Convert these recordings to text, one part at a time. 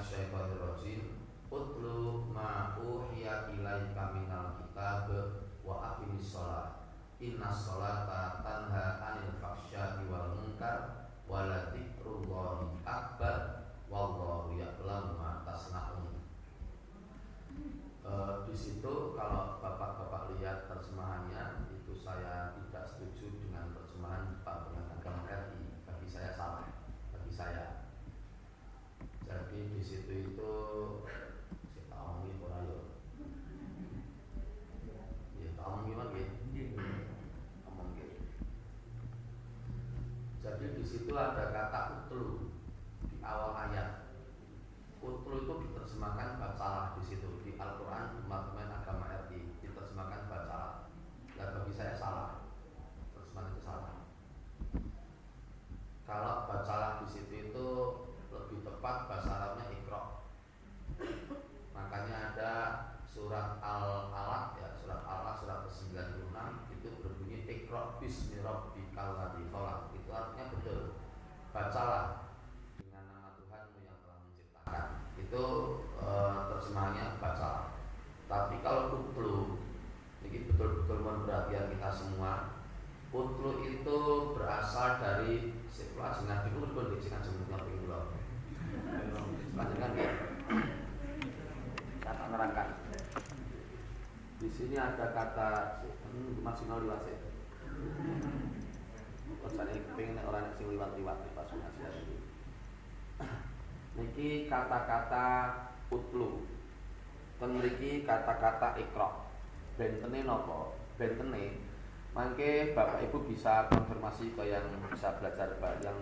minasyaitonir rajim. Utlu ma uhiya ilaika minal kitab wa aqimis shalah. Innas sholata tanha 'anil fahsya'i wal munkar wa la dzikrullahi akbar wallahu ya'lamu ma tasna'un. Di situ kalau bapak-bapak lihat terjemahannya itu saya tidak setuju dengan terjemahan Departemen Agama RI. Bagi saya salah, bagi saya. Jadi di situ itu saya tahu ini ora yo. Ya tahu gimana gitu. Ngomong gitu. Jadi di situ ada kata utlu di awal ayat. Utlu itu diterjemahkan bacalah di situ di Al-Quran Departemen Agama RI diterjemahkan bacalah. Dan bagi saya salah, terjemahan itu salah. Kalau bacalah di situ itu lebih tepat bahasa Arabnya Iqra. Makanya ada surat Al-Alaq ya, surat Al-Alaq surat ke-96 itu berbunyi Iqra bismi rabbikal ladzi khalaq. Itu artinya betul. Bacalah itu terjemahannya baca. Tapi kalau utlu, ini betul-betul mohon perhatian kita semua. Utlu itu berasal dari sekolah jenah itu pun dijikan jemputnya pinggul. Selanjutnya ya. Saya menerangkan. Di sini ada kata masih nol liwat ya. Saya pengen orang yang liwat-liwat pas ngajar ini. Niki kata-kata utlu. Ten mriki kata-kata Iqra. Bentene napa? Bentene mangke Bapak Ibu bisa konfirmasi ke yang bisa belajar yang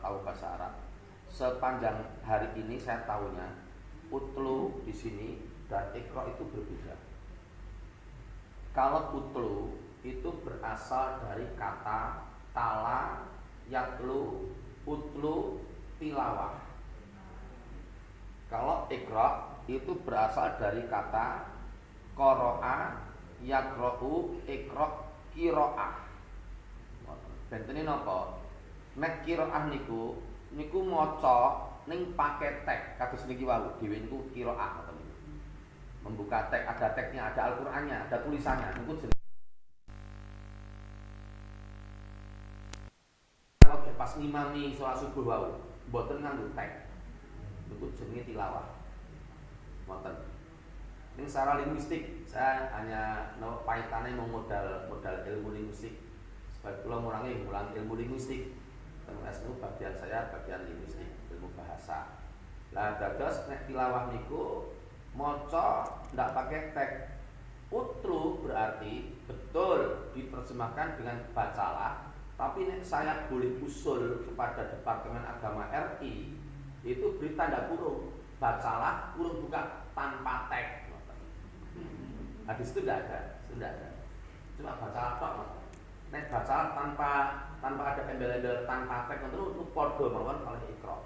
tahu bahasa Arab. Sepanjang hari ini saya tahunya utlu di sini dan Iqra itu berbeda. Kalau utlu itu berasal dari kata tala, yatlu, utlu, tilawah. Kalau Iqra itu berasal dari kata qara'a, yaqra'u, iqra, qira'ah. Bentene napa? Nek qira'ah niku maca ning pakai teks kados niki wau dhewe niku qira'ah ngoten niku. Membuka teks, ada teksnya, ada Al-Qur'annya, ada tulisannya. Niku jenenge oke pas ngimami salat subuh wau mboten nganggo teks. Itu jenenge tilawah. Ngoten. Ning secara linguistik saya hanya paitane modal ilmu linguistik. Sebab kula mulang ilmu linguistik. Teng SNU bagian saya bagian linguistik, ilmu bahasa. Lah dados nek tilawah niku maca ndak pakai teks. Utlu berarti betul diterjemahkan dengan bacalah, tapi nek saya boleh usul kepada Departemen Agama RI itu beri tanda kurung, bacalah kurung buka tanpa teks. Hadis itu tidak ada, cuma bacalah tok. Nek bacalah tanpa ada embel-embel tanpa teks itu podo mawon oleh Iqra.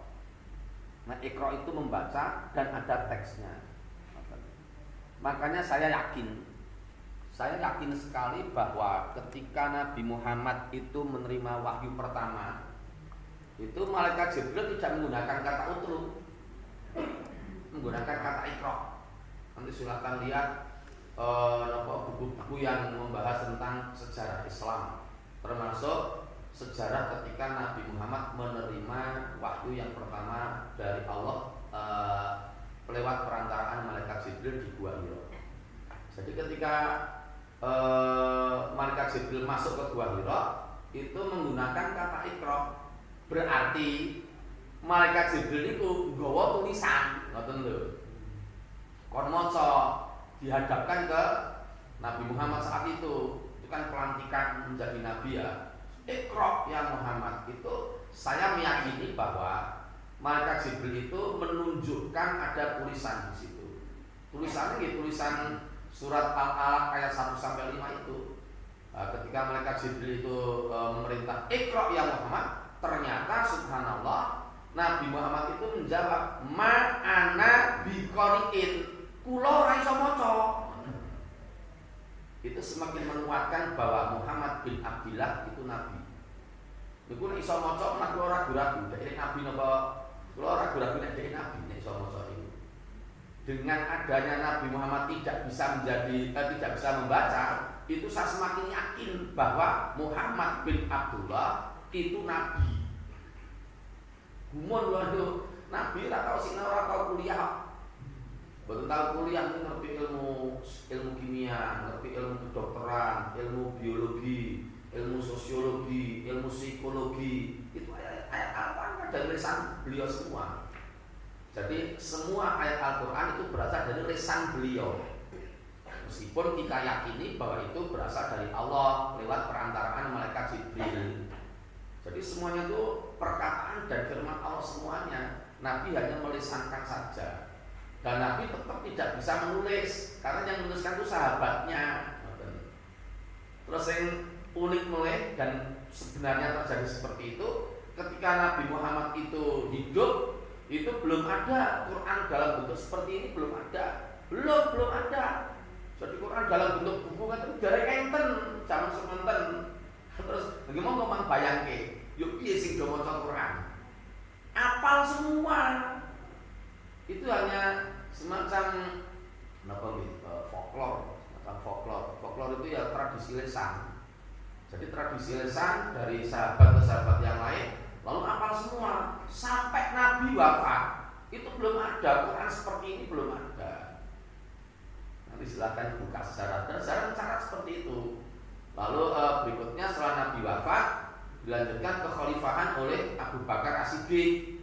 Nah Iqra itu membaca dan ada teksnya. Makanya saya yakin sekali bahwa ketika Nabi Muhammad itu menerima wahyu pertama, itu malaikat Jibril tidak menggunakan kata utlu, menggunakan kata Iqra. Nanti silakan lihat buku-buku yang membahas tentang sejarah Islam, termasuk sejarah ketika Nabi Muhammad menerima wahyu yang pertama dari Allah lewat perantaraan malaikat Jibril di Gua Hira. Jadi ketika malaikat Jibril masuk ke Gua Hira itu menggunakan kata Iqra. Berarti malaikat Jibril itu nggawa tulisan, ngoten lho. Kon maca dihadapkan ke Nabi Muhammad saat itu kan pelantikan menjadi nabi ya. Iqra ya Muhammad itu saya meyakini bahwa malaikat Jibril itu menunjukkan ada tulisan di situ. Tulisannya gitu, tulisan surat Al-Alaq ayat 1 sampai 5 itu. Ketika malaikat Jibril itu memerintah Iqra ya Muhammad, ternyata subhanallah Nabi Muhammad itu menjawab ma ana biqari'in, kula ora iso maca. Itu semakin menguatkan bahwa Muhammad bin Abdillah itu nabi. Niku nek iso maca nek kula ora ragu-ragu nek nabi napa kula ora ragu-ragu nek nabi nek iso maca itu. Dengan adanya Nabi Muhammad tidak bisa membaca, itu saya semakin yakin bahwa Muhammad bin Abdullah itu nabi. Gumun loh itu nabi, ora tau sinau, ora tau kuliah. Betul tahu kuliah itu ngerti ilmu kimia, ngerti ilmu kedokteran, ilmu biologi, ilmu sosiologi, ilmu psikologi. Itu ayat Al-Quran dari lisan beliau semua. Jadi semua ayat Al-Quran itu berasal dari lisan beliau. Meskipun kita yakini bahwa itu berasal dari Allah lewat perantaraan malaikat Jibril. Jadi semuanya itu perkataan dan firman Allah semuanya. Nabi hanya melisankan saja. Dan Nabi tetap tidak bisa menulis, karena yang menuliskan itu sahabatnya. Terus yang unik mulai dan sebenarnya terjadi seperti itu, ketika Nabi Muhammad itu hidup, itu belum ada Quran dalam bentuk seperti ini, belum ada. Belum ada. Jadi Quran dalam bentuk buku kan dari enten zaman semanten. Terus bagaimana ngomong bayangke, yuk piye sing do maca Quran. Apal semua. Itu hanya semacam folklore, semacam folklore. Folklore itu ya tradisi lisan. Jadi tradisi lisan dari sahabat ke sahabat yang lain, lalu apal semua sampai Nabi wafat. Itu belum ada Quran seperti ini, belum ada. Nanti silahkan buka sejarah dan sejarah mencatat seperti itu. Lalu berikutnya setelah Nabi wafat dilanjutkan kekhalifahan oleh Abu Bakar As-Siddiq.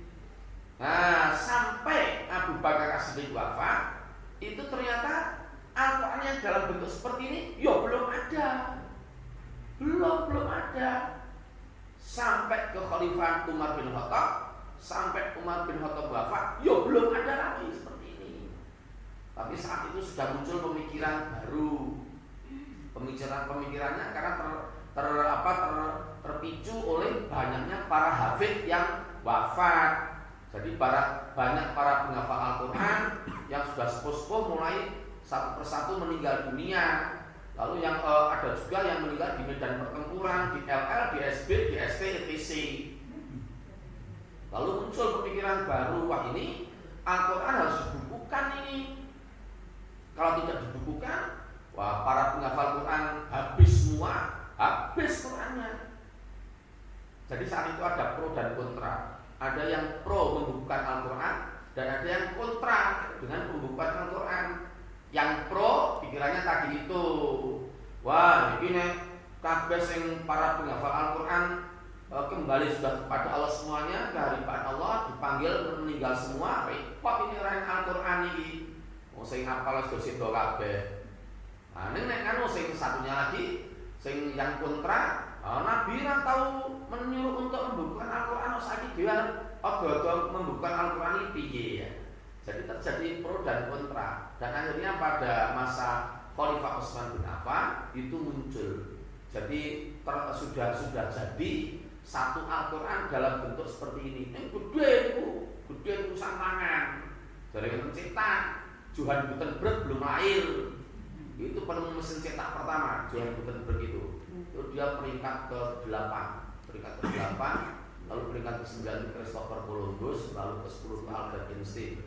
Nah, sampai Abu Bakar As-Siddiq wafat, itu ternyata Al-Quran yang dalam bentuk seperti ini, belum ada. Belum ada. Sampai kekhalifahan Umar bin Khattab, sampai Umar bin Khattab wafat, belum ada lagi seperti ini. Tapi saat itu sudah muncul pemikiran baru. Pemikirannya karena terpicu oleh banyaknya para hafid yang wafat. Jadi banyak para penghafal Al-Quran yang sudah sepuh-sepuh mulai satu persatu meninggal dunia. Lalu yang ada juga yang meninggal di medan pertempuran, di LL, di SB, di ST, etc. Lalu muncul pemikiran baru, wah ini Al-Quran harus dibukukan ini. Kalau tidak dibukukan, wah para penghafal Quran habis semua, habis Qurannya. Jadi saat itu ada pro dan kontra. Ada yang pro membukukan Al-Quran dan ada yang kontra dengan pembukuan Al-Quran. Yang pro pikirannya tadi itu, wah ini kabeh sing para penghafal Al-Quran kembali sudah kepada Allah semuanya, kehadiran Allah, dipanggil meninggal semua. Repot ini orang Al-Quran ini. Wong sing hafal wis do kabeh. Nah, ini nek sing satunya lagi, sing yang kontra, Nabi ora tahu menyuruh untuk membukukan Al-Quran saiki dhewe ada membukukan Al-Quran ini piye ya. Jadi terjadi pro dan kontra. Dan akhirnya pada masa Khalifah Utsman bin Affan itu muncul. Jadi sudah jadi satu Al-Quran dalam bentuk seperti ini. Ini gede tulisan tangan. Dari yang mencetak, Johann Gutenberg belum lahir. Itu penemu mesin cetak pertama, Johann Gutenberg itu. Dia peringkat ke-8, lalu peringkat ke-9 Christopher Columbus, lalu ke-10 Albert Einstein.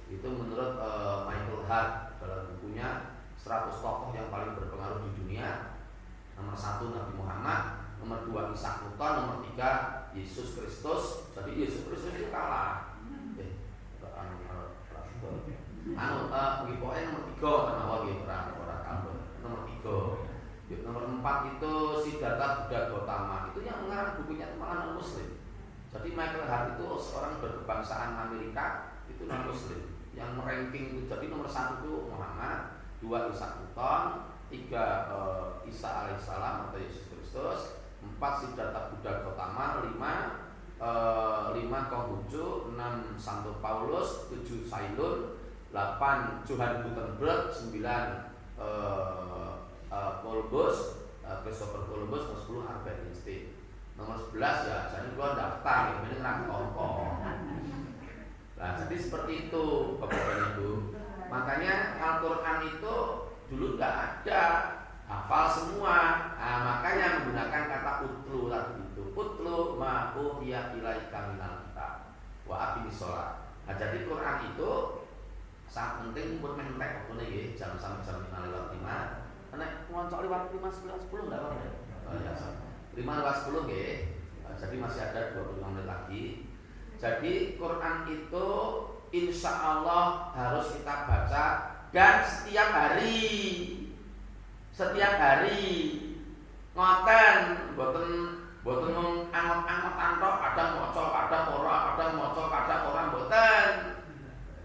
Itu menurut Michael Hart dalam bukunya 100 tokoh yang paling berpengaruh di dunia. Nomor 1 Nabi Muhammad, nomor 2 Ishak Newton, nomor 3 Yesus Kristus. Jadi Yesus Kristus itu kalah. Pokoknya nomor 3 kenapa gitu orang kampung. Nomor 3. Nomor 4 itu Siddhartha Buddha Gautama. Itu yang mengarang bukunya itu malah non Muslim. Jadi Michael Hart itu seorang berkebangsaan Amerika, itu non Muslim. Yang meranking itu jadi nomor 1 itu Muhammad, 2 Ishak Newton, 3 Isa alaihissalam atau Yesus Kristus, 4 Siddhartha Buddha Gautama, 5 Konghucu, 6 Santo Paulus, 7 Sailun, 8 Johann Gutenberg, 9 Columbus, Christopher Columbus, nomor 10 Albert Einstein. Nomor 11 ya, jadi gua daftar ini ngerang tongkol. Nah, jadi seperti itu Bapak Ibu. Makanya Al-Quran itu dulu nggak ada, hafal semua. Nah, makanya menggunakan kata utlu tadi itu. Utlu ma uhiya ilaika minal kitab wa aqimis shalah. Nah, jadi Quran itu sangat penting pun mentek waktu ini jam sampai jam 5:05. Nek ngoncok lewat 5:10 enggak apa-apa. Oh ya, 5:10 nggih. Jadi masih ada 25 menit lagi. Jadi Quran itu insya Allah harus kita baca dan setiap hari. Setiap hari ngoten boten angot-angot antok kadang maca kadang ora boten.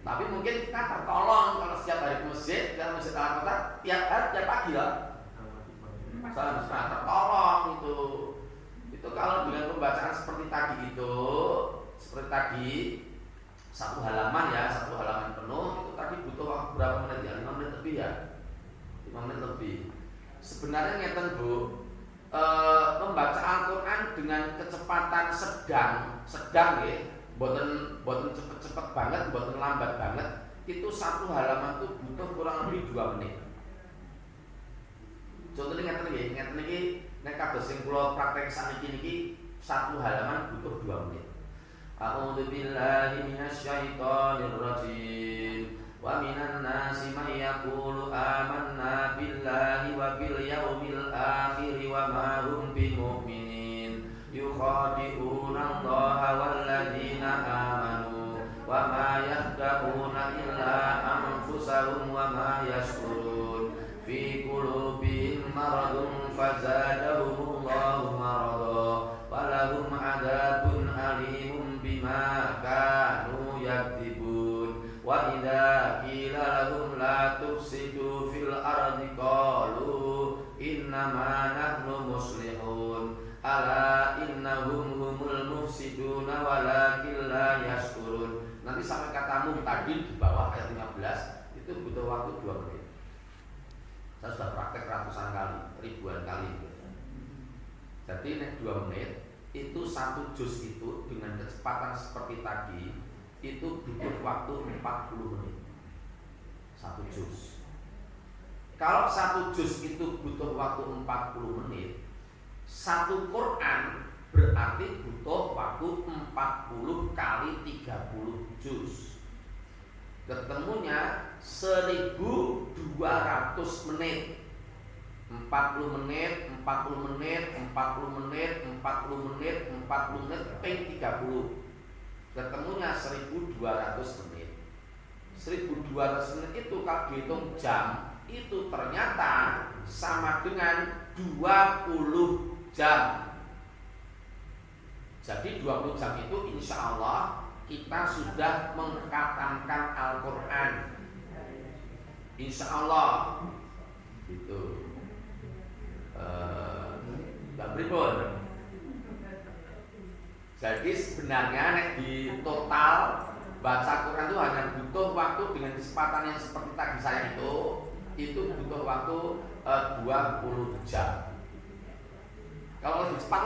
Tapi mungkin kita tertolong kalau setiap hari ke masjid, kalau masjid Al-Kota tiap pagi ya. Salam tertolong itu. Itu kalau dengan pembacaan seperti tadi satu halaman penuh itu tadi butuh waktu berapa menit ya? 5 menit lebih ya. 5 menit lebih. Sebenarnya ngeten Bu, membaca Al-Quran dengan kecepatan sedang ya, boten cepet banget, boten lambat banget. Itu satu halaman itu butuh kurang lebih 2 menit. Contohnya ngeten iki nek kados sing kula praktek saniki niki satu halaman butuh 2 menit. A'udzu billahi minasyaitonir rajim. Wa minan nasi may yaqulu amanna billahi wa bil yaumil akhir wa ma hum bimu'minin yukhadi'una Allaha wal ladzina amanu wa ma yakhda'una illa anfusahum wa ma yashkurun fi qulubihim maradun fazadahumullahu marada wa lahum adzabun alimun bima kanu yakdzibun wa idza qila lahum la tufsidu fil ardi qalu innama nahnu muslihun ala innahum humul mufsiduna walakin la yashkurun. Nanti sampai kata tadi di bawah ayat 15 itu butuh waktu 2 menit. Saya sudah praktek ratusan kali, ribuan kali. Jadi nek 2 menit itu satu juz itu dengan kecepatan seperti tadi itu butuh waktu 40 menit. Satu juz. Kalau satu juz itu butuh waktu 40 menit, satu Quran berarti butuh waktu 40 kali 30 juz. Ketemunya 1200 menit. 40 menit, 40 menit, 40 menit, 40 menit, 40 menit, ping 30. Ketemunya 1200 menit. 1200 menit itu kalau dihitung jam itu ternyata sama dengan 20 jam. Jadi 20 jam itu insya Allah kita sudah mengkhatamkan Al-Quran. Insya Allah gitu. Berikut. Jadi sebenarnya nek di total baca Quran itu hanya butuh waktu dengan kecepatan yang seperti tadi saya itu butuh waktu 20 jam. Kalau lebih cepat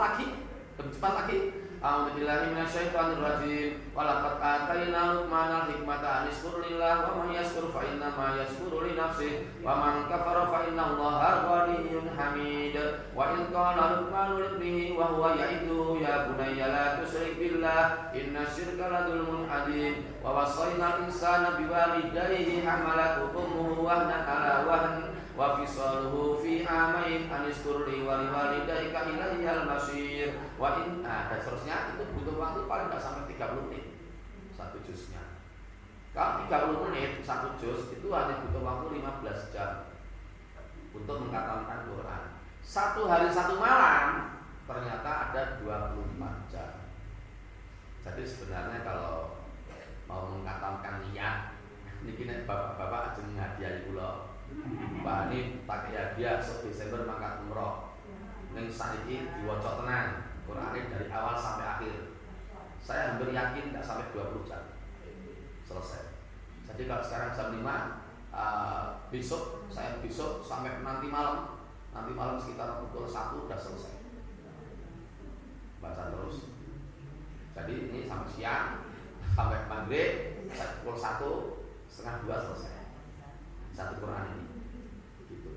lagi, a'udzubillahi minasyaitonir rajim. Wa laqad atayna Luqmanal hikmata an yashkur lillah wa man yashkur fa inna ma yashkuru li nafsihi wa man kafara fa inna Allaha ghaniyyun hamid. Wa in qala Luqmanu libnihi wa huwa ya'iduhu ya bunayya la tusyrik billah inna syirka la dzulmun adzim. Wa wassayna al-insana biwalidayhi hamalathu ummuhu wahnan 'ala wahn wa fisaluhu fi amain anishkur li wa liwalidayka ilayyal masir wa in dan seterusnya. Itu butuh waktu paling enggak sampai 30 menit satu juznya. Kalau 30 menit satu juz itu hanya butuh waktu 15 jam untuk mengkhatamkan Quran. Satu hari satu malam ternyata ada 24 jam. Jadi sebenarnya kalau mau mengkhatamkan niat niki nek bapak-bapak ajeng ngadiahi kula. Pak ini pakai hadiah Desember mangkat umroh. Ning saiki diwaca tenan Qur'ane dari awal sampai akhir. Saya hampir yakin tidak sampai 20 jam selesai. Jadi kalau sekarang jam 5 besok sampai nanti malam sekitar pukul 1 sudah selesai. Baca terus. Jadi ini sampai siang sampai maghrib pukul 1:30 selesai. Satu Quran ini. Gitu.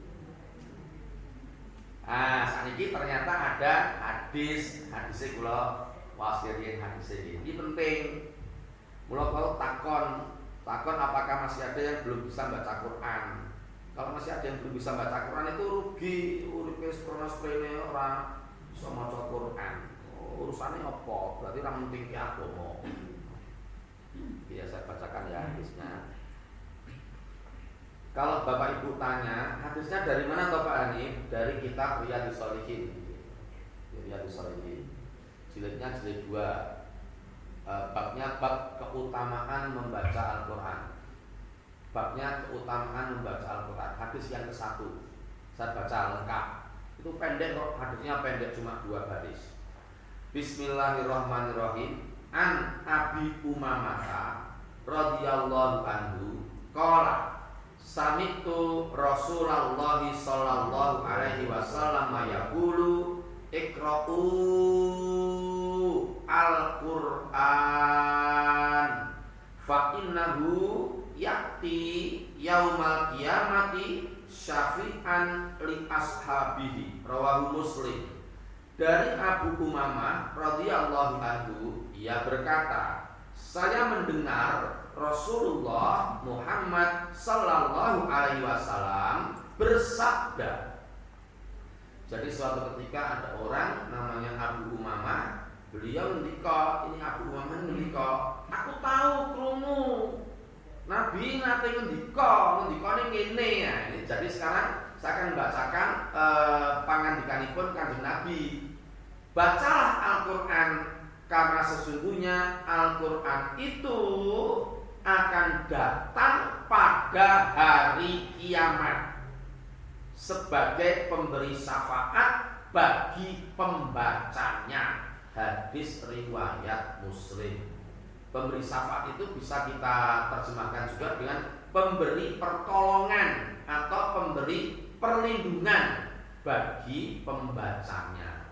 Saat ini ternyata ada hadisnya kula wasiriyen hadis ini penting. Mula kalau takon Takon apakah masih ada yang belum bisa baca Quran? Kalau masih ada yang belum bisa baca Quran itu rugi, uripe sprene ora bisa maca Quran. Urusannya apa? Berarti ora penting ki agama. Ya saya bacakan ya hadisnya. Kalau Bapak Ibu tanya, hadisnya dari mana toh Pak Hanif? Dari kitab Riyadhus Shalihin. Riyadhus Shalihin. Jilidnya jilid 2. Babnya bab keutamaan membaca Al-Quran. Babnya keutamaan membaca Al-Quran. Hadis yang ke-1 saya baca lengkap. Itu pendek kok, hadisnya pendek cuma 2 baris. Bismillahirrahmanirrahim. An Abi Umamah radhiyallahu anhu qala sami'tu Rasulullah sallallahu alaihi wasallam yaqulu iqra'u Al-Qur'an fa innahu ya'ti yaumal qiyamati syafi'an li ashabihi. Rawahu Muslim. Dari Abu Umamah radhiyallahu anhu, ia berkata, saya mendengar Rasulullah Muhammad sallallahu alaihi wasallam bersabda. Jadi suatu ketika ada orang namanya Abu Umamah. Beliau ngendika, ini Abu Umamah ngendika, aku tahu krungu Nabi nate ngendikane ngene ya. Ini jadi sekarang saya akan membacakan pangandikanipun Kanjeng Nabi. Bacalah Al-Qur'an karena sesungguhnya Al-Qur'an itu akan datang pada hari kiamat sebagai pemberi syafaat bagi pembacanya. Hadis riwayat Muslim. Pemberi syafaat itu bisa kita terjemahkan juga dengan pemberi pertolongan atau pemberi perlindungan bagi pembacanya.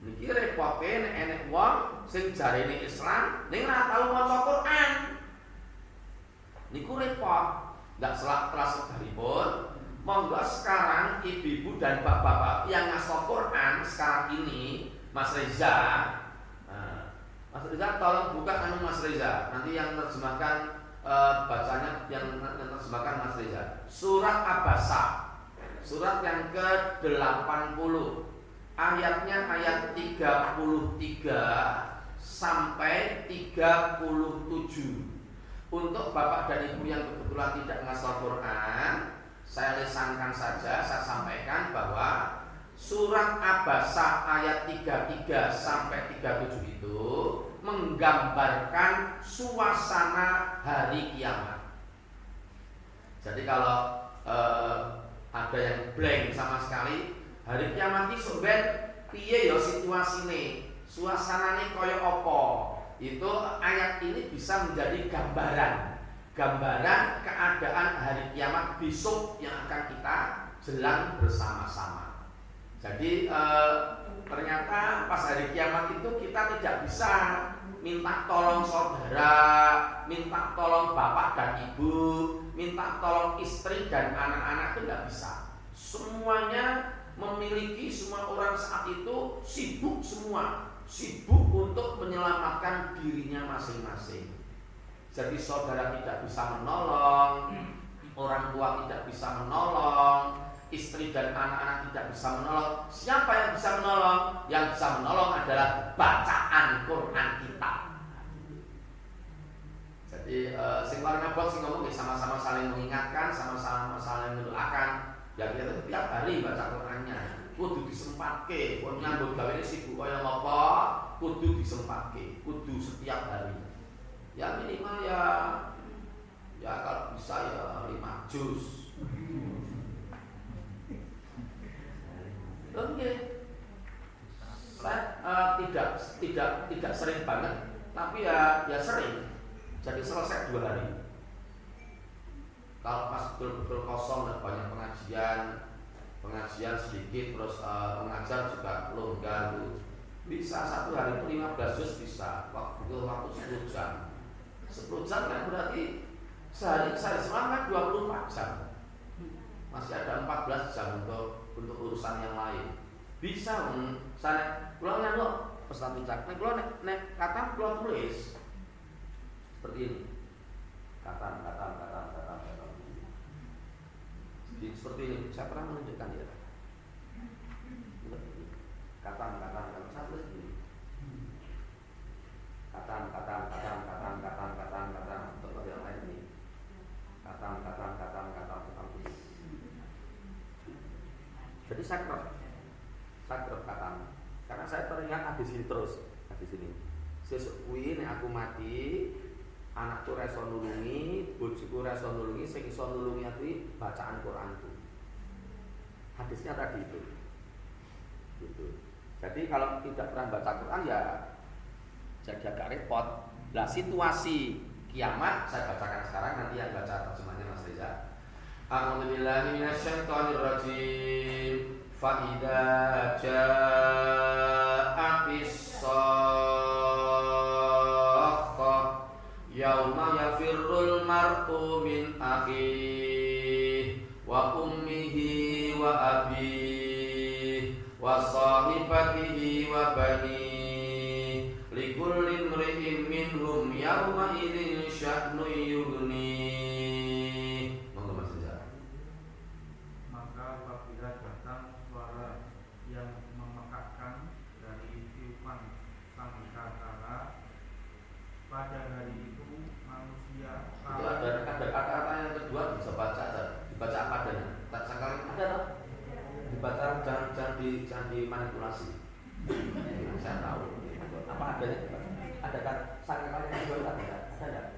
Niki repote nek enek wong sing jarene Islam ning ora tau maca Quran. Niku repot. Enggak kelas sekalipun. Monggo sekarang ibu-ibu dan bapak-bapak yang ngasal Quran sekarang ini, Mas Reza. Mas Reza tolong buka Mas Reza. Nanti yang terjemahkan bacanya yang terjemahkan Mas Reza. Surat Abasa. Surat yang ke-80. Ayatnya ayat 33 sampai 37. Untuk bapak dan ibu yang kebetulan tidak ngasal Quran, saya lesankan saja, saya sampaikan bahwa surat Abasa ayat 33 sampai 37 itu menggambarkan suasana hari kiamat. Jadi kalau ada yang blank sama sekali, hari kiamat iki sampeyan piye ya situasine? Suasanane kaya apa? Itu ayat ini bisa menjadi gambaran keadaan hari kiamat besok yang akan kita jelang bersama-sama. Jadi ternyata pas hari kiamat itu kita tidak bisa minta tolong saudara, minta tolong bapak dan ibu, minta tolong istri dan anak-anak, itu tidak bisa. Semuanya memiliki, semua orang saat itu sibuk semua, sibuk untuk menyelamatkan dirinya masing-masing. Jadi saudara tidak bisa menolong, orang tua tidak bisa menolong, istri dan anak-anak tidak bisa menolong. Siapa yang bisa menolong? Yang bisa menolong adalah bacaan Quran kita. Jadi sing paling abot sing ngomong sama-sama saling mengingatkan, sama-sama saling mendoakan. Ya kita tiap hari baca Qurannya. Kudu disempatke, pun nyambut gawe sibuk kaya apa, kudu disempatke, kudu setiap hari. Ya minimal ya kalau bisa ya 5 juz. Oke. Saya tidak sering banget, tapi ya sering. Jadi selesai 2 hari. Kalau pas betul-betul kosong dan banyak pengajian sedikit, terus mengajar juga longgar, bisa 1 hari itu 15 juz bisa. Waktu 10 jam. 10 jam kan berarti sehari semalam 24 jam. Masih ada 14 jam untuk urusan yang lain. Bisa saya pulang nang pesan ucap. Nek kula nek kata kula tulis seperti ini. Katam. Jadi seperti ini, saya pernah menunjukkan ya. Katam, saya tulis begini. Katam, untuk yang lain ini. Katam. Jadi saya kerap katam. Karena saya teringat hadis ini terus, hadis ini. Sesuk kuwi nek aku mati, anakku reso nulungi, bojoku reso nulungi, sing iso nulungi aku bacaan Quranku. Hadisnya tadi itu. Gitu. Jadi kalau tidak pernah baca Quran ya jadi agak repot. Nah, situasi kiamat saya bacakan sekarang, nanti yang baca terjemahnya Mas Reza. A'udzubillahi minasyaitonirrajim. Fa idza ja'atis yauma yafirrul mar'u min akhihi wa ummihi wa abihi wa sahibatihi wa banihi likulli imri'in minhum yawma idzin sya'nun yughni. Monggo Mas Rizal. Maka apabila datang suara yang memekakkan dari tiupan sangkakala, pada hari itu manusia itu ada kata-kata yang kedua bisa dibaca apa adanya. Tak sangkali ada toh? Dibaca jangan dimanipulasi. Saya tahu. Apa adanya? Ada kan sangkali yang kedua ada? Ada enggak?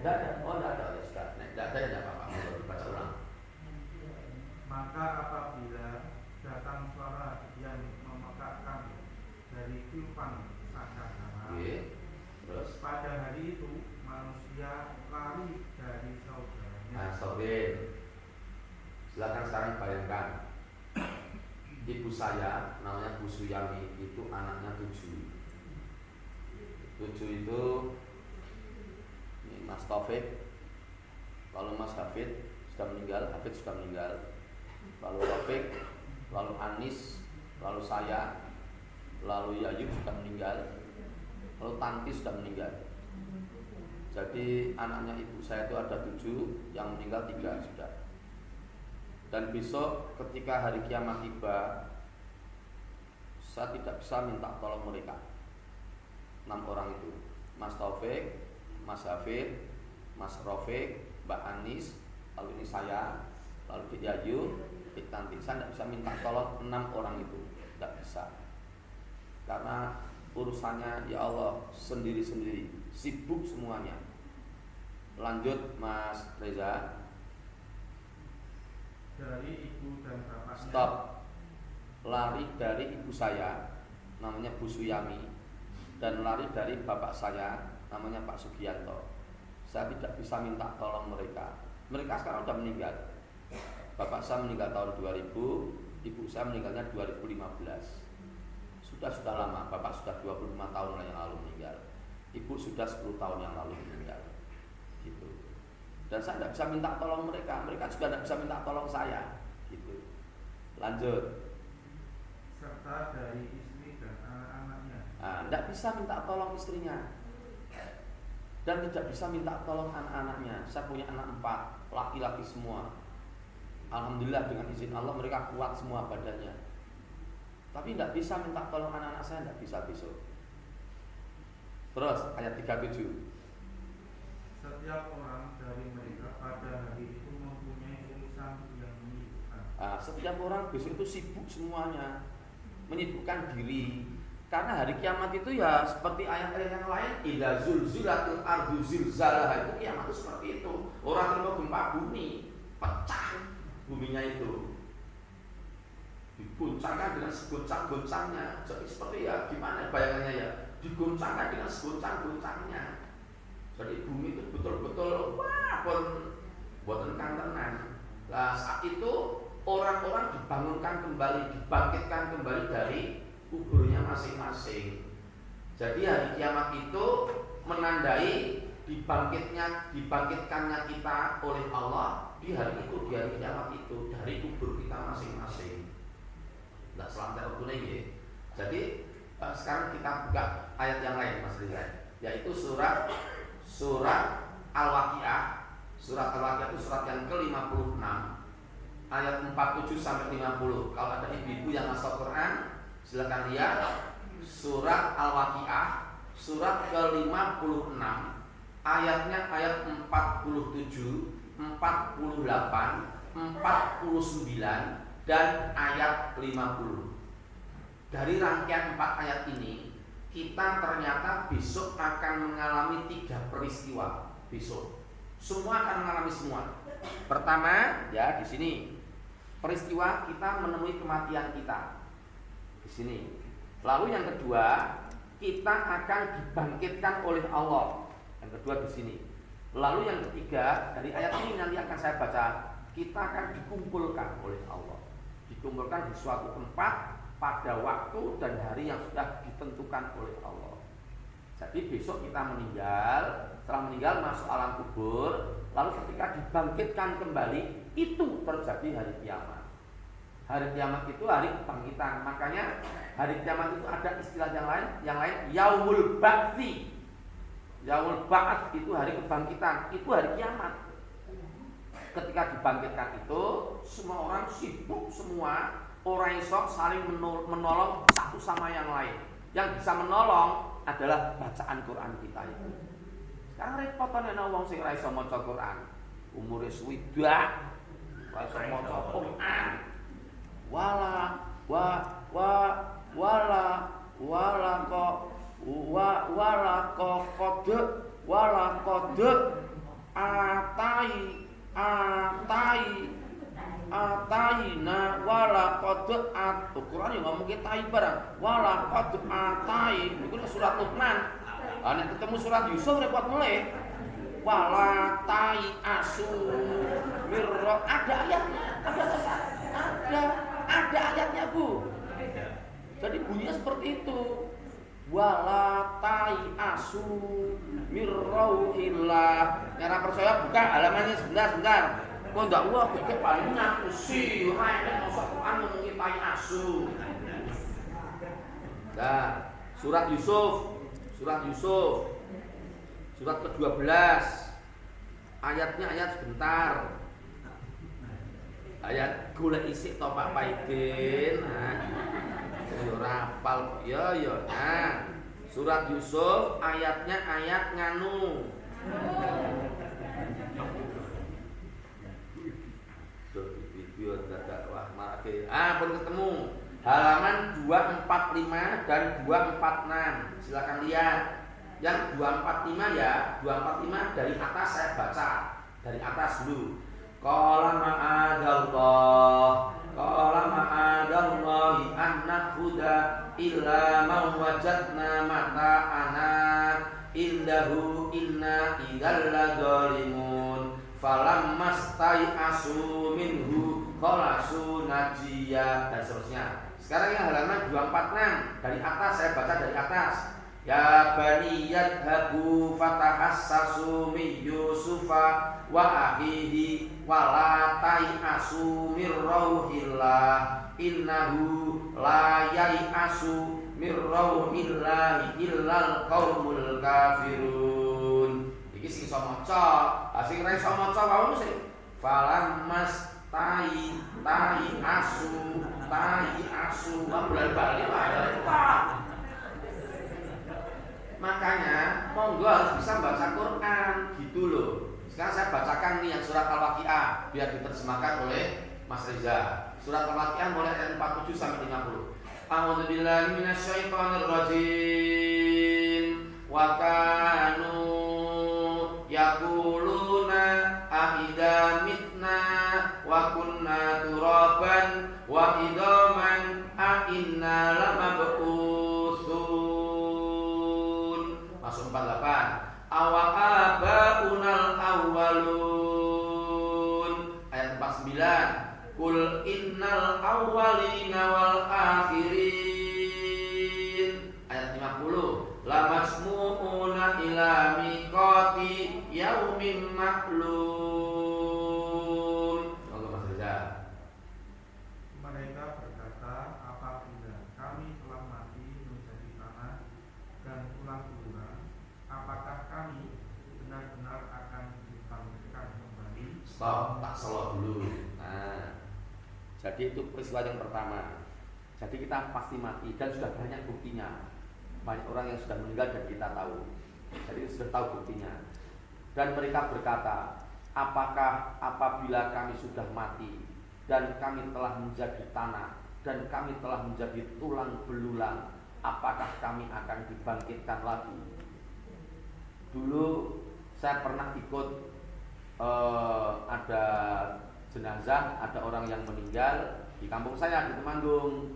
Tidak ada. Oh, tidak ada. Ya sudah. Tidak ada ya apa-apa. Dibaca ulang. Maka apabila datang suara yang memekakkan dari tiupan sangkakala, terus pada hari itu manusia lari dari saudaranya. Nah, stopin. Silakan sekarang bayangkan. Ibu saya namanya Bu Suyami, itu anaknya 7. 7 itu ini Mas Taufik, lalu Mas Hafid sudah meninggal, lalu Taufik, lalu Anis, lalu saya, lalu Yayu sudah meninggal, lalu Tanti sudah meninggal. Jadi anaknya ibu saya itu ada 7, yang meninggal 3 sudah. Dan besok ketika hari kiamat tiba, saya tidak bisa minta tolong mereka. 6 orang itu, Mas Taufik, Mas Hafid, Mas Rofik, Mbak Anis, lalu ini saya, lalu Dik Yayu, Dik Tanti. Saya tidak bisa minta tolong 6 orang itu, tidak bisa. Karena urusannya ya Allah sendiri-sendiri, sibuk semuanya. Lanjut Mas Reza. Dari ibu dan bapaknya. Stop. Lari dari ibu saya namanya Bu Suyami, dan lari dari bapak saya namanya Pak Sugianto. Saya tidak bisa minta tolong mereka. Mereka sekarang sudah meninggal. Bapak saya meninggal tahun 2000, ibu saya meninggalnya 2015. Sudah lama, bapak sudah 25 tahun yang lalu meninggal. Ibu sudah 10 tahun yang lalu meninggal. Gitu. Dan saya tidak bisa minta tolong mereka juga tidak bisa minta tolong saya. Gitu. Lanjut. Serta dari istri dan anak-anaknya. Nah, tidak bisa minta tolong istrinya. Dan tidak bisa minta tolong anak-anaknya. Saya punya anak 4, laki-laki semua. Alhamdulillah dengan izin Allah mereka kuat semua badannya. Tapi tidak bisa minta tolong anak-anak saya, tidak bisa besok. Terus ayat 37. Setiap orang dari mereka pada hari itu mempunyai urusan yang menyibukkan. Nah, setiap orang besok itu sibuk semuanya, menyibukkan diri. Karena hari kiamat itu ya seperti ayat-ayat yang lain, idza zulzilatil ardu zilzalaha, itu kiamat itu seperti itu. Orang terima gempa bumi, pecah buminya itu. Diguncangkan dengan segoncang-goncangnya. Jadi seperti ya gimana bayangannya ya, diguncangkan dengan segoncang-goncangnya. Jadi bumi itu betul-betul wah boten kantenan. Nah, saat itu orang-orang dibangunkan kembali, dibangkitkan kembali dari kuburnya masing-masing. Jadi hari kiamat itu menandai dibangkitkannya kita oleh Allah di hari itu, di hari kiamat itu, dari kubur kita masing-masing. Nah, selam tertentu lagi. Jadi sekarang kita buka ayat yang lain Mas Rizal, yaitu surat Al-Waqiah. Surat Al-Waqiah itu surat yang ke-56 ayat 47 sampai 50. Kalau ada ibu-ibu yang hafal Quran, silakan lihat surat Al-Waqiah surat ke-56 ayatnya ayat 47, 48, 49 dan ayat 50. Dari rangkaian 4 ayat ini, kita ternyata besok akan mengalami 3 peristiwa. Besok semua akan mengalami semua. Pertama, ya di sini peristiwa kita menemui kematian kita di sini. Lalu yang kedua, kita akan dibangkitkan oleh Allah. Yang kedua di sini. Lalu yang ketiga, dari ayat ini nanti akan saya baca, kita akan dikumpulkan oleh Allah. Dikumpulkan di suatu tempat pada waktu dan hari yang sudah ditentukan oleh Allah. Jadi besok kita meninggal, setelah meninggal masuk alam kubur, lalu ketika dibangkitkan kembali, itu terjadi hari kiamat. Hari kiamat itu hari kebangkitan. Makanya hari kiamat itu ada istilah yang lain yaumul ba'tsi. Yaumul ba'ats itu hari kebangkitan, itu hari kiamat. Ketika dibangkitkan itu, semua orang sibuk semua. Orang esok saling menolong satu sama yang lain. Yang bisa menolong adalah bacaan Quran kita itu. Sekarang repotane ana wong sing ra iso maca Quran. Umure swidak, ra iso maca Quran. Wala kode atayna wala qad Quran yang ngomong kita barang wala qad atai itu surat Luqman. Nek ketemu surat Yusuf repot mulai wala tai asu mirra, ada ayatnya, ada ayatnya Bu. Jadi bunyinya seperti itu, wala tai asu mirrauhillah. Nyara percaya buka halamannya sebentar. Kok ndak wah kok paling ngaku sih, ora masuk Quran ngomongin tai asu. Nah, surat Yusuf surat ke-12 ayatnya ayat sebentar. Ayat golek isik to Pak Paidin. Nah, ora hafal ya. Nah, surat Yusuf ayatnya ayat nganu. Pun ketemu halaman 245 dan 246. Silakan lihat. Yang 245 ya, 245 dari atas saya baca. Dari atas dulu. Qala ma'adallahi an nakhudha illa ma wajadna mata'ana indahu inna idzal ladzalimun falammastai asu minhu khalasu najiyah dan seterusnya. Sekarang yang halaman 246 dari atas saya baca dari atas. Ya bani yadhabu fatahassasu min Yusufa wa akhihi wa la tai'asu mir rauhillah innahu la yai'asu mir rauhillahi illal qaumul kafirun. Iki sing iso maca, sing ora iso maca wae sing falammas tai asu bal-bali wae. Makanya monggo harus bisa baca Quran gitu loh. Sekarang saya bacakan nih yang surat Al-Waqiah biar diterjemahkan oleh Mas Reza. Surat Al-Waqiah mulai ayat 47 sampai 50. A'udzubillahi minasyaitonir rajim. Wa kanu yaquluna ahida mitna wa kunna turaban wa idaman a inna lamab'utsun. Masuk 48. Awa abaunal awwalun. Ayat 49. Kul innal awwalina wal akhirin. Ayat 50. Lamasmu'una ila miqati yaumin ma'lum. Allah Mas Reza. Mereka berkata, apabila kami telah selo dulu. Nah, jadi itu peristiwa yang pertama. Jadi kita pasti mati dan sudah banyak buktinya. Banyak orang yang sudah meninggal dan kita tahu. Jadi sudah tahu buktinya. Dan mereka berkata, apakah apabila kami sudah mati dan kami telah menjadi tanah dan kami telah menjadi tulang belulang, apakah kami akan dibangkitkan lagi? Dulu saya pernah ikut ada jenazah, ada orang yang meninggal di kampung saya di Temanggung.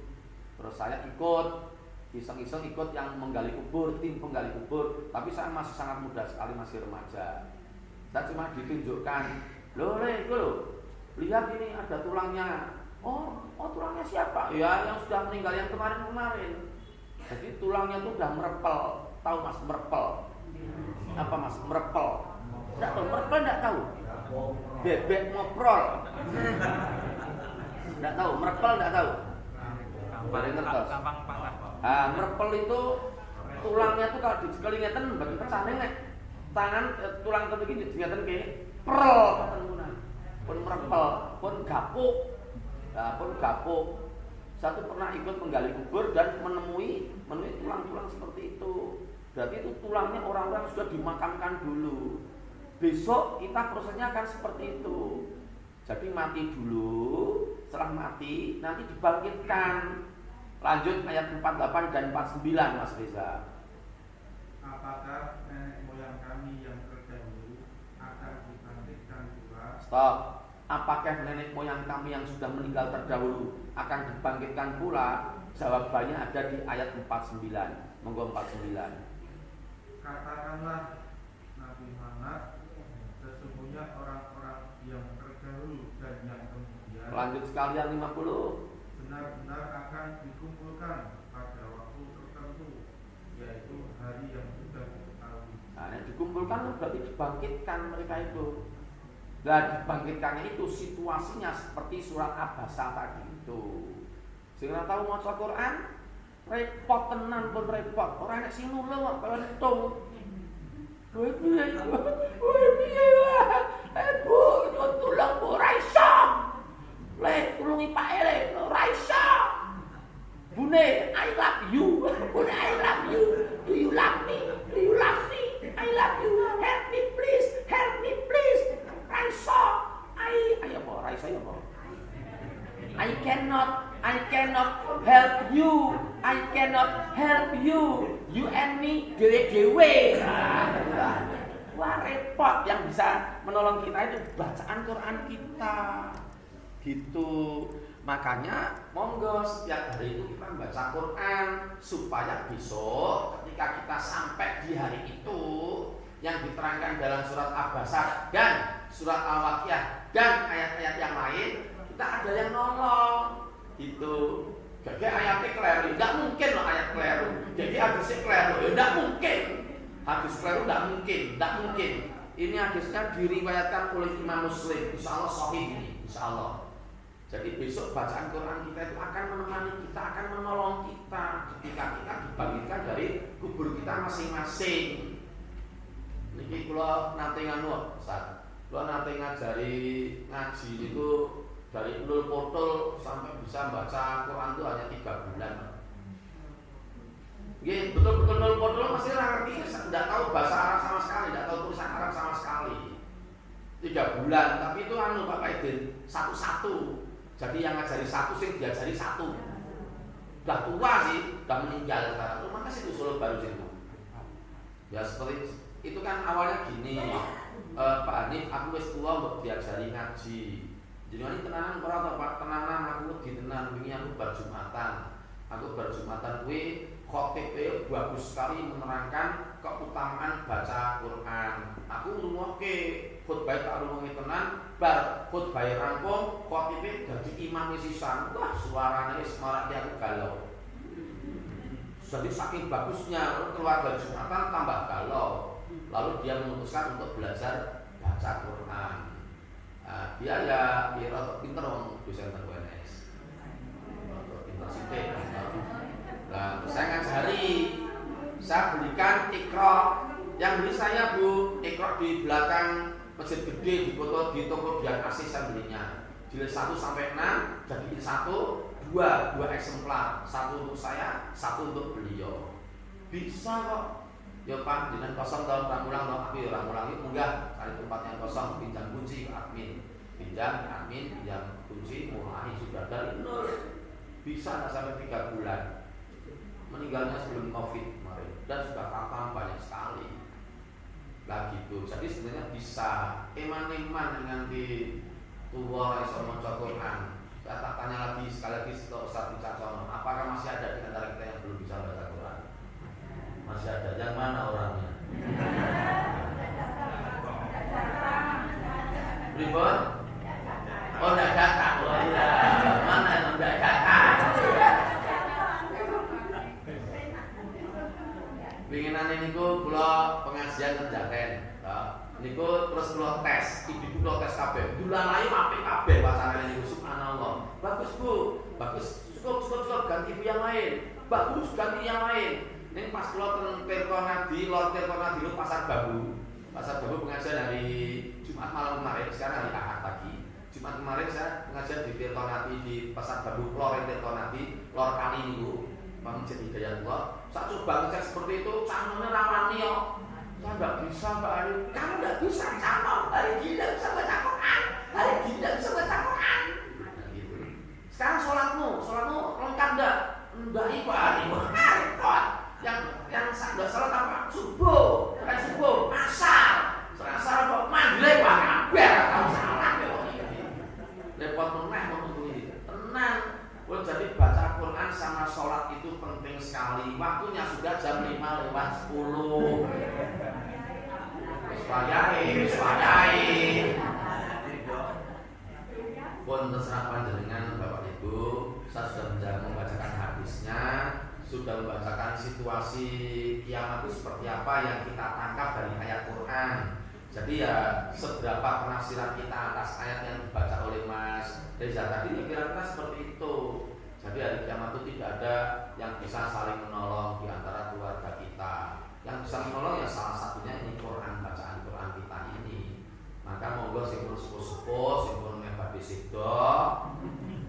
Terus saya ikut, iseng-iseng ikut yang menggali kubur, tim penggali kubur. Tapi saya masih sangat muda sekali, masih remaja. Saya cuma ditunjukkan, loh lihat ini ada tulangnya. Oh tulangnya siapa? Ya yang sudah meninggal yang kemarin-kemarin. Jadi tulangnya itu udah merepel. Tahu mas merepel? Apa mas merepel? Tidak tahu merepel, tidak tahu. Bebek ngoprol. Tidak tahu merepel, tidak tahu. Gampang patah. Merepel itu tulangnya tuh kalau dikelingetan bagi pecah nek tangan tulang itu begini dingatan kayak perel pun merepel, pun gapuk. Pun gapuk. Satu pernah ikut menggali kubur dan menemui tulang-tulang seperti itu. Berarti itu tulangnya orang-orang sudah dimakamkan dulu. Besok kita prosesnya akan seperti itu. Jadi mati dulu, setelah mati nanti dibangkitkan. Lanjut ayat 48 dan 49 Mas Reza. Apakah nenek moyang kami yang terdahulu akan dibangkitkan pula? Stop. Apakah nenek moyang kami yang sudah meninggal terdahulu akan dibangkitkan pula? Jawabannya ada di ayat 49. Monggo 49. Katakanlah Nabi Muhammad, sesungguhnya orang-orang yang terdahulu dan yang kemudian Lanjut sekalian 50. benar-benar akan dikumpulkan pada waktu tertentu, yaitu hari yang sudah diketahui. Nah, yang dikumpulkan berarti dibangkitkan mereka itu. Dan dibangkitkannya itu situasinya seperti surat Abasa tadi itu. Sehingga tahu maca Quran, repot tenan pun repot. Orang nek sing nulo kok kaya entung. Kowe piye? Bu, nyuwun tulung Bu ora iso. Le, tulungi Pak Ele, ora iso. Bune, I love you. Bune, I love you. Do you love me? Do you love me? I love you. Help me please. Help me please. Raiso. Apa? Raiso ya apa? I cannot help you. I cannot help you. You and me dewe-dewe. Wah repot. Yang bisa menolong kita itu bacaan Quran kita. Gitu. Makanya monggo setiap hari itu kita baca Quran supaya besok ketika kita sampai di hari itu yang diterangkan dalam surat Abasa dan surat Al-Waqiah dan ayat-ayat yang lain kita ada yang nolong. Itu jadi ayatnya keliru, tidak mungkin loh ayat keliru. Jadi hadisnya keliru, ya tidak mungkin. Hadis keliru tidak mungkin. Ini hadisnya diriwayatkan oleh Imam Muslim, insya Allah sahih ini, insya Allah. Jadi besok bacaan Quran kita itu akan menemani kita, akan menolong kita ketika kita dibangkitkan dari kubur kita masing-masing. Niki kula nate nganu, Ustaz. Kula nate ngajari ngaji itu dari nul portal sampai bisa baca Quran itu hanya 3 bulan. Nggih, betul-betul nul portal masih ngerti, tidak tahu bahasa Arab sama sekali, tidak tahu tulisan Arab sama sekali. 3 bulan, tapi itu anu Pak Kaidin satu-satu. Jadi yang ngajari satu sing diajari satu. Udah tua sih, udah meninggal sekarang. Lu makasih itu Solo baru situ. Ya seperti itu kan awalnya gini. Pak Hanif, aku wis tua mbok diajari ngaji. Jadi ini tenanan ora to Pak, tenanan aku wedi tenan wingi aku bar Jumatan. Aku bar Jumatan kuwi khotibnya bagus sekali menerangkan keutamaan baca Quran. Aku ngrungokke khutbah tak rungokke tenan, bar khutbah rampung, khotibnya dadi imam sisan. Wah, suarane wis marake aku galau. Jadi saking bagusnya keluar dari Jumatan tambah galau. Lalu dia memutuskan untuk belajar baca Quran. Dia ya rada pinter wong dosen UNS. Pinter sithik. Nah, saya ngajari, saya belikan Iqra. Yang beli saya Bu, Iqra di belakang masjid gede di kota di toko Dian Asih saya belinya. Jilid 1 sampai 6 jadiin 1, 2 eksemplar, 1 untuk saya, 1 untuk beliau. Bisa kok. Ya Pak, dengan kosong tahun ulang aku ya ulang munggah cari tempat yang kosong, pinjam kunci ke admin, pinjam kunci, mulai sudah dari nol. Bisa nggak sampai 3 bulan. Meninggalnya sebelum COVID kemarin dan sudah katam banyak sekali. Lah gitu. Jadi sebenarnya bisa eman-eman dengan di tua iso maca Quran. Saya tak tanya lagi sekali lagi ke Ustaz Wicaksono, apakah masih ada di antara kita yang belum bisa baca Quran? Masih ada. Yang mana orangnya? Ribon? Oh, enggak datang. Oh, iya. Mana yang enggak datang? Pinginane niku kula pengajian kerjaken. Niku terus kula tes, ibu kula tes kabeh. Dulalai apik kabeh wacanane niku subhanallah. Bagus Bu, bagus. Cukup ganti Bu yang lain. Bagus ganti yang lain. Ning pas kula teng Tirtonadi, Lor Tirtonadi lu Pasar Babu. Pasar Babu pengajian hari Jumat malam kemarin, sekarang hari Ahad pagi. Jumat kemarin saya pengajian di Tirtonadi di Pasar Babu, Lor Tirtonadi, Lor Kali niku. Masjid Hidayatullah. Saya coba ngecek seperti itu, canonnya rawani yo. Saya nggak bisa Mbak Ari. Kamu nggak bisa canon. Hari ini nggak bisa baca Quran. Hari ini nggak bisa baca Quran. Nah, gitu. Sekarang sholatmu lengkap nggak? Enggak Pak Ari. Repot. Yang nggak sholat apa? Subuh. Bukan subuh. Asar. Asar kok maghrib Pak. Kabeh tahu salah kok. Repot meneh untuk ini. Tenang. Well, jadi baca Quran sama sholat itu penting sekali. Waktunya sudah jam 5:10. Swadai. Pun terserah panjenengan Bapak Ibu. Saya sudah membacakan hadisnya, sudah membacakan situasi kiamat itu seperti apa yang kita tangkap dari ayat Quran. Jadi ya seberapa penafsiran kita atas ayat yang dibaca oleh Mas Reza tadi ya kira-kira seperti itu. Jadi hari kiamat itu tidak ada yang bisa saling menolong di antara keluarga kita. Yang bisa menolong ya salah satunya ini Quran, bacaan Quran kita ini. Maka monggo sing sepuh-sepuh, sing pun ngebat disido.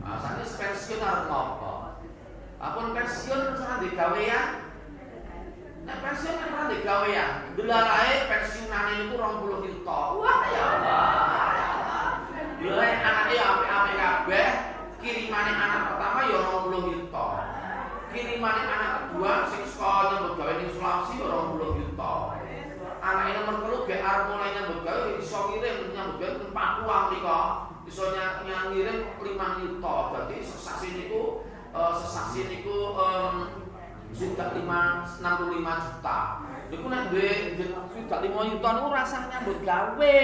Asane pensiun arep ngopo? Apun pensiun terus di gawean. Nek pensiun kan ora di gawean. Delalae pensiunane niku 20 juta. Wah ya Allah. Lha anake apik-apik kabeh. Kirimane anak pertama ya 20 juta. Kirimane anak kedua sing sekolah nyambut gawe ning Sulawesi ya 20 juta. Anake nomor 3 ge arep mulai nyambut gawe iso ngirim nyambut gawe teng Papua mriko. Iso ngirim 5 juta. Berarti sesasi niku sudah 65 juta. Niku nek duwe sudah 5 juta niku rasane nyambut gawe.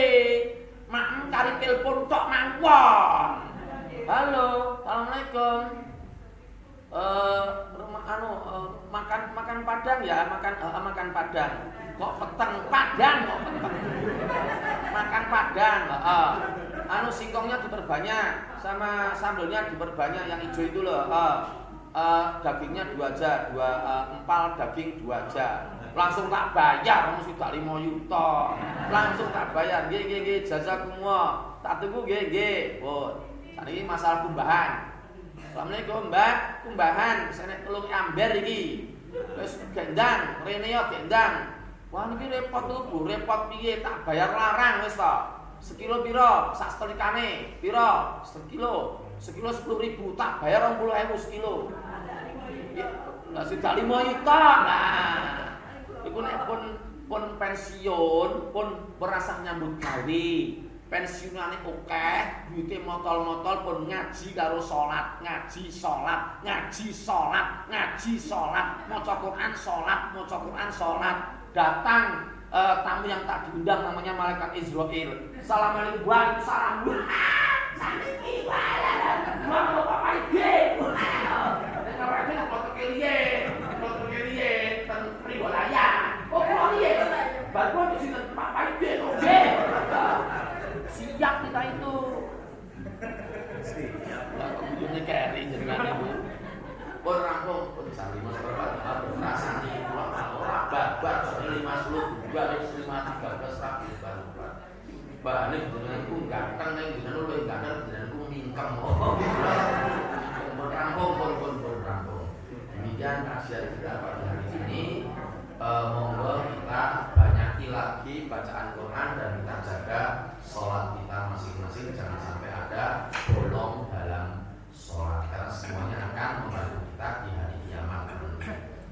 Mak kari telepon tok mangkon. Halo, assalamualaikum. Makan padang ya, makan padang. Kok peteng padang kok peteng. Makan padang, singkongnya diperbanyak sama sambelnya diperbanyak yang hijau itu loh. Dagingnya 2 aja, 2 empal daging 2 aja. Langsung tak bayar, kamu sudah 5 juta. Langsung tak bayar, nggih jazakumullah. Tak tunggu nggih. Oh. Ini masalah kumbahan. Assalamualaikum Mbak, kumbahan saya telung amber iki. Wis gendang, rene yo gendang. Wah niki repot lho Bu, repot piye tak bayar larang wis to. Sekilo piro? Sak setrikane. Piro? Sekilo. Sekilo 10.000 tak bayar 20.000 sekilo. Ya, lah sudah 5 juta. Nah, iku nek pun pensiun, pun berasa nyambut gawe. Pensiunane akeh, duite motol-motol pun ngaji karo salat, ngaji salat, maca Quran salat. Datang tamu yang tak diundang namanya malaikat Israil. Assalamualaikum waalaikumsalam. Saniki wae. Mau apa iki? Ora iki foto keliye ten Priwalaya. Oh piye? Baru di sini Pak Ide kok. Siap kita itu. Siap. Lah kok bujune keri jenengan itu. Pun rampung pun sami Mas Bapak rasane ora babar 50 juga 5 13 rapi baru. bahane jenenganku ganteng ning jenengan luwih ganteng jenenganku mingkem. Pun rampung. Demikian kajian kita pada hari ini. Monggo kita banyaki lagi bacaan Quran dan kita jaga sholat kita masing-masing, jangan sampai ada bolong dalam sholat karena semuanya akan membantu kita di hari kiamat.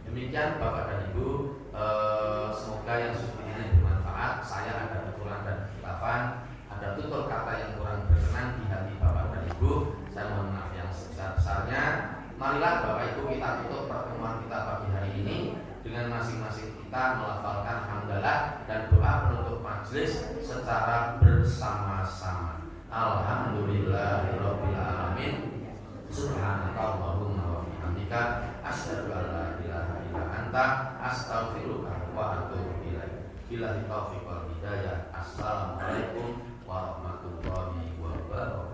Demikian Bapak dan Ibu, semoga yang seperti ini bermanfaat. Saya ada tuturan dan khilafan, ada tutur kata yang kurang berkenan di hati Bapak dan Ibu, saya mohon maaf yang sebesar-besarnya. Marilah Bapak Ibu kita tutup pertemuan kita pagi hari ini dengan masing-masing kita melafalkan hamdalah dan doa penutup majelis secara bersama-sama. Alhamdulillahirabbil alamin. Subhanakallahumma wa bihamdika asyhadu an la ilaha illa anta astaghfiruka wa atubu ilaik. Billahi taufiq wal hidayah. Assalamualaikum warahmatullahi wabarakatuh.